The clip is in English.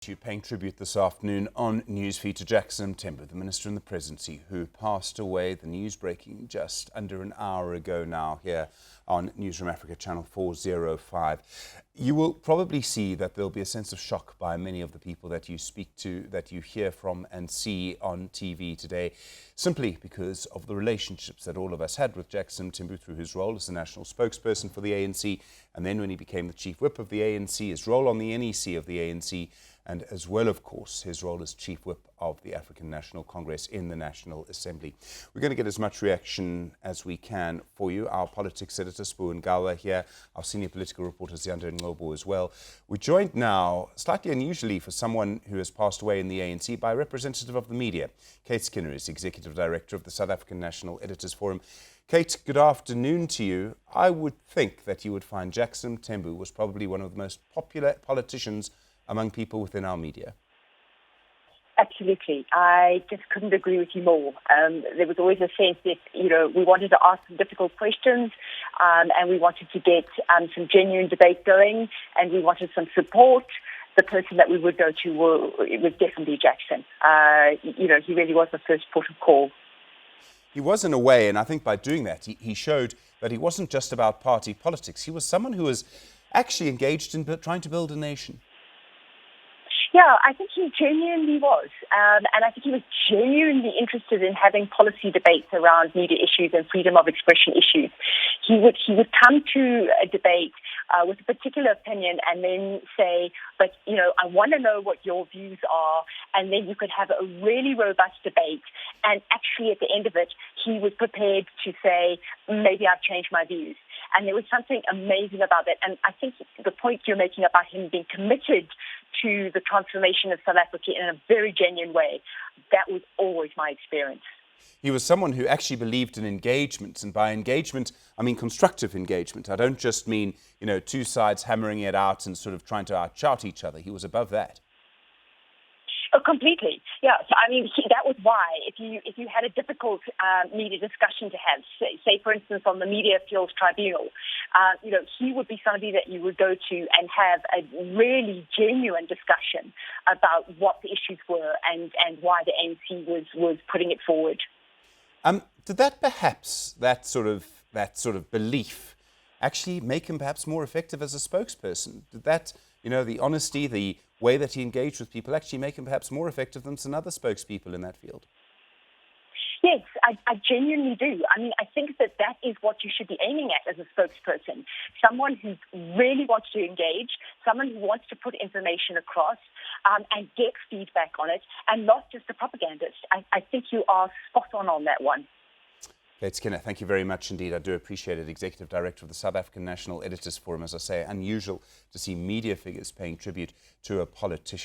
Paying tribute this afternoon on Newsfeed to Jackson Mthembu, the Minister in the Presidency, who passed away. The news breaking just under an hour ago now here on Newzroom Afrika, channel 405. You will probably see that there'll be a sense of shock by many of the people that you speak to, that you hear from and see on TV today, simply because of the relationships that all of us had with Jackson Mthembu through his role as the national spokesperson for the ANC, and then when he became the chief whip of the ANC, his role on the NEC of the ANC, and as well, of course, his role as chief whip of the African National Congress in the National Assembly. We're going to get as much reaction as we can for you. Our politics editor, Sbu Ngawa, here, our senior political reporter, Ziyanda Ngobo, as well. We're joined now, slightly unusually for someone who has passed away in the ANC, by a representative of the media. Kate Skinner is Executive Director of the South African National Editors Forum. Kate, good afternoon to you. I would think that you would find Jackson Mthembu was probably one of the most popular politicians among people within our media. Absolutely. I just couldn't agree with you more. There was always a sense that, we wanted to ask some difficult questions and we wanted to get some genuine debate going and we wanted some support. The person that we would go to was definitely Jackson. He really was the first port of call. He was in a way, and I think by doing that, he showed that he wasn't just about party politics. He was someone who was actually engaged in trying to build a nation. Yeah, I think he genuinely was. And I think he was genuinely interested in having policy debates around media issues and freedom of expression issues. He would come to a debate with a particular opinion and then say, but, I want to know what your views are. And then you could have a really robust debate. And actually, at the end of it, he was prepared to say, maybe I've changed my views. And there was something amazing about that. And I think the point you're making about him being committed to the transformation of South Africa in a very genuine way, that was always my experience. He was someone who actually believed in engagement. And by engagement, I mean constructive engagement. I don't just mean, two sides hammering it out and sort of trying to out-shout each other. He was above that. Oh, completely. Yeah. So, that was why if you had a difficult media discussion to have, say for instance, on the Media Appeals Tribunal, he would be somebody that you would go to and have a really genuine discussion about what the issues were and why the ANC was putting it forward. Did that perhaps, that sort of belief, actually make him perhaps more effective as a spokesperson? Did that, the honesty, the way that he engaged with people actually make him perhaps more effective than some other spokespeople in that field? Yes, I genuinely do. I think that is what you should be aiming at as a spokesperson. Someone who really wants to engage, someone who wants to put information across and get feedback on it, and not just a propagandist. I think you are spot on that one. Kate Skinner, thank you very much indeed. I do appreciate it. Executive Director of the South African National Editors Forum. As I say, unusual to see media figures paying tribute to a politician.